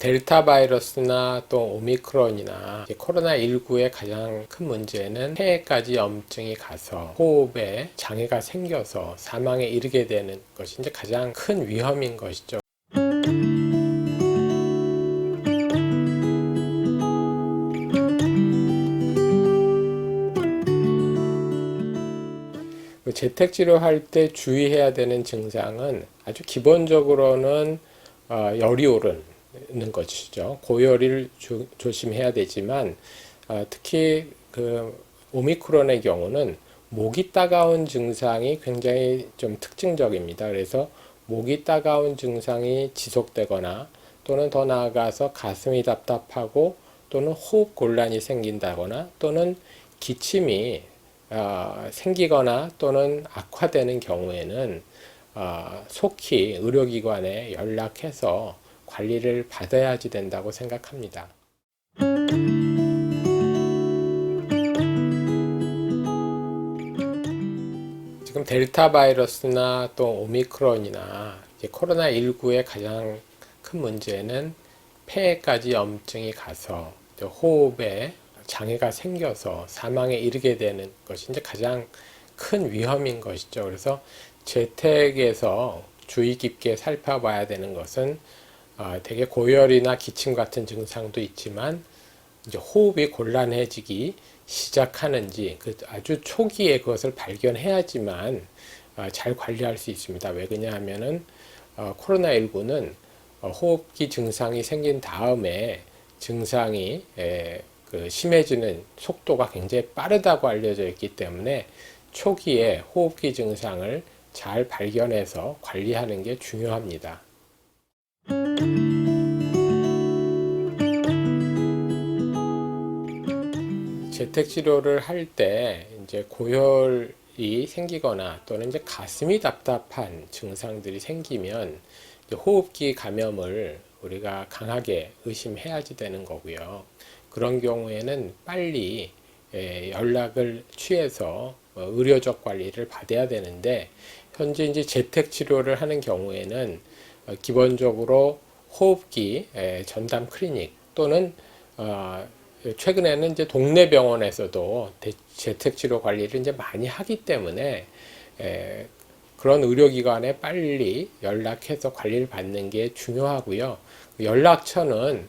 델타 바이러스나 또 오미크론이나 코로나19의 가장 큰 문제는 폐에까지 염증이 가서 호흡에 장애가 생겨서 사망에 이르게 되는 것이 이제 가장 큰 위험인 것이죠. 재택치료할 때 주의해야 되는 증상은 아주 기본적으로는 열이 오르는 것이죠. 고열을 조심해야 되지만 특히 그 오미크론의 경우는 목이 따가운 증상이 굉장히 좀 특징적입니다. 그래서 목이 따가운 증상이 지속되거나 또는 더 나아가서 가슴이 답답하고 또는 호흡 곤란이 생긴다거나 또는 기침이 생기거나 또는 악화되는 경우에는 속히 의료기관에 연락해서 관리를 받아야지 된다고 생각합니다. 지금 델타 바이러스나 또 오미크론이나 코로나19의 가장 큰 문제는 폐에까지 염증이 가서 호흡에 장애가 생겨서 사망에 이르게 되는 것이 이제 가장 큰 위험인 것이죠. 그래서 재택에서 주의 깊게 살펴봐야 되는 것은 되게 고열이나 기침 같은 증상도 있지만 이제 호흡이 곤란해지기 시작하는지 아주 초기에 그것을 발견해야지만 잘 관리할 수 있습니다. 왜 그러냐면은 코로나19는 호흡기 증상이 생긴 다음에 증상이 심해지는 속도가 굉장히 빠르다고 알려져 있기 때문에 초기에 호흡기 증상을 잘 발견해서 관리하는 게 중요합니다. 재택치료를 할 때 이제 고열이 생기거나 또는 이제 가슴이 답답한 증상들이 생기면 호흡기 감염을 우리가 강하게 의심해야지 되는 거고요. 그런 경우에는 빨리 연락을 취해서 의료적 관리를 받아야 되는데 현재 이제 재택 치료를 하는 경우에는 기본적으로 호흡기 전담 클리닉 또는 최근에는 이제 동네 병원에서도 재택 치료 관리를 이제 많이 하기 때문에 그런 의료기관에 빨리 연락해서 관리를 받는 게 중요하고요. 연락처는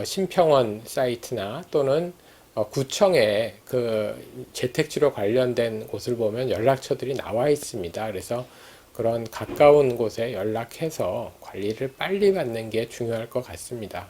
심평원 사이트나 또는 구청에 그 재택치료 관련된 곳을 보면 연락처들이 나와 있습니다. 그래서 그런 가까운 곳에 연락해서 관리를 빨리 받는 게 중요할 것 같습니다.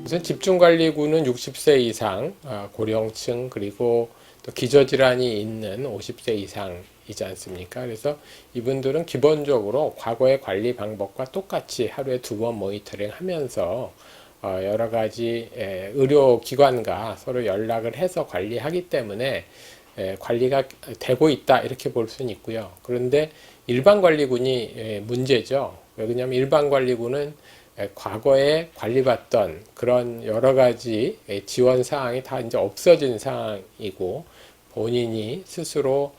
우선 집중관리구는 60세 이상 고령층 그리고 또 기저질환이 있는 50세 이상이지 않습니까? 그래서 이분들은 기본적으로 과거의 관리 방법과 똑같이 하루에 2번 모니터링 하면서 여러 가지 의료기관과 서로 연락을 해서 관리하기 때문에 관리가 되고 있다 이렇게 볼 수는 있고요. 그런데 일반관리군이 문제죠. 왜냐하면 일반관리군은 과거에 관리받던 그런 여러 가지 지원 사항이 다 이제 없어진 상황이고 본인이 스스로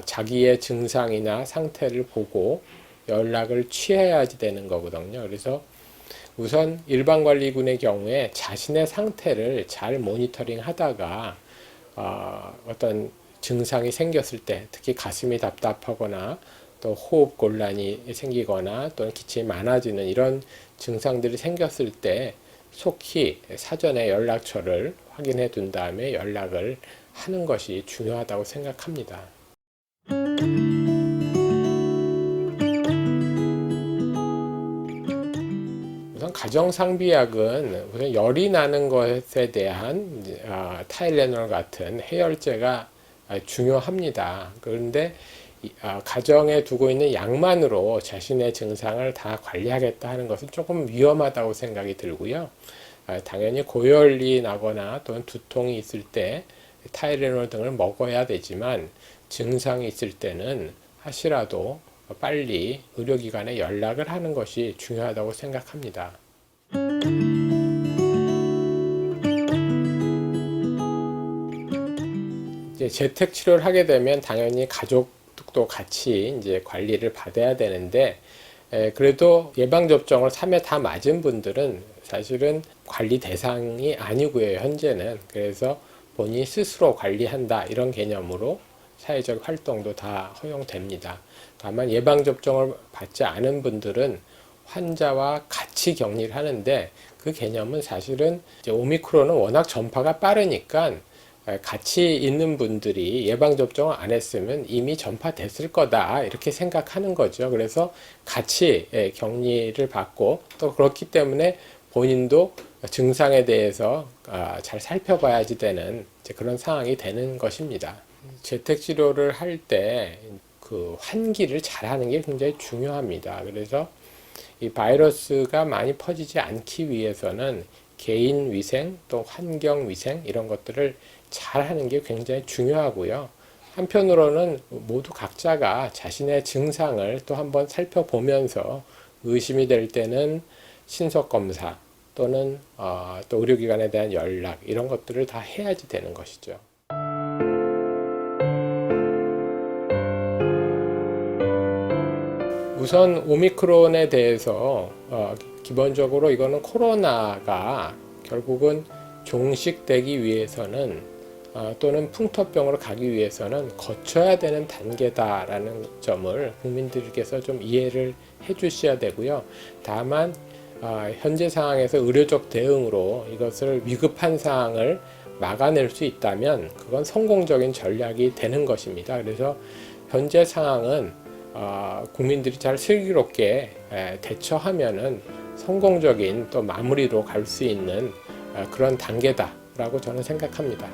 자기의 증상이나 상태를 보고 연락을 취해야지 되는 거거든요. 그래서 우선 일반관리군의 경우에 자신의 상태를 잘 모니터링 하다가 어떤 증상이 생겼을 때 특히 가슴이 답답하거나 또 호흡 곤란이 생기거나 또는 기침이 많아지는 이런 증상들이 생겼을 때 속히 사전에 연락처를 확인해 둔 다음에 연락을 하는 것이 중요하다고 생각합니다. 우선 가정상비약은 우선 열이 나는 것에 대한 타일레놀 같은 해열제가 중요합니다. 그런데 가정에 두고 있는 약만으로 자신의 증상을 다 관리하겠다 하는 것은 조금 위험하다고 생각이 들고요. 당연히 고열이 나거나 또는 두통이 있을 때 타이레놀 등을 먹어야 되지만 증상이 있을 때는 하시라도 빨리 의료기관에 연락을 하는 것이 중요하다고 생각합니다. 이제 재택 치료를 하게 되면 당연히 가족 가족도 같이 이제 관리를 받아야 되는데, 그래도 예방접종을 3회 다 맞은 분들은 사실은 관리 대상이 아니고요, 현재는. 그래서 본인이 스스로 관리한다, 이런 개념으로 사회적 활동도 다 허용됩니다. 다만 예방접종을 받지 않은 분들은 환자와 같이 격리를 하는데, 그 개념은 사실은 이제 오미크론은 워낙 전파가 빠르니까 같이 있는 분들이 예방접종을 안 했으면 이미 전파됐을 거다, 이렇게 생각하는 거죠. 그래서 같이 격리를 받고, 또 그렇기 때문에 본인도 증상에 대해서 잘 살펴봐야지 되는 그런 상황이 되는 것입니다. 재택치료를 할 때 그 환기를 잘 하는 게 굉장히 중요합니다. 그래서 이 바이러스가 많이 퍼지지 않기 위해서는 개인 위생 또 환경 위생 이런 것들을 잘 하는 게 굉장히 중요하고요. 한편으로는 모두 각자가 자신의 증상을 또 한번 살펴보면서 의심이 될 때는 신속 검사 또는 또 의료기관에 대한 연락, 이런 것들을 다 해야지 되는 것이죠. 우선 오미크론에 대해서 기본적으로 이거는 코로나가 결국은 종식되기 위해서는 또는 풍토병으로 가기 위해서는 거쳐야 되는 단계다라는 점을 국민들께서 좀 이해를 해 주셔야 되고요. 다만 현재 상황에서 의료적 대응으로 이것을 위급한 상황을 막아낼 수 있다면 그건 성공적인 전략이 되는 것입니다. 그래서 현재 상황은 국민들이 잘 슬기롭게 대처하면은 성공적인 또 마무리로 갈 수 있는 그런 단계다라고 저는 생각합니다.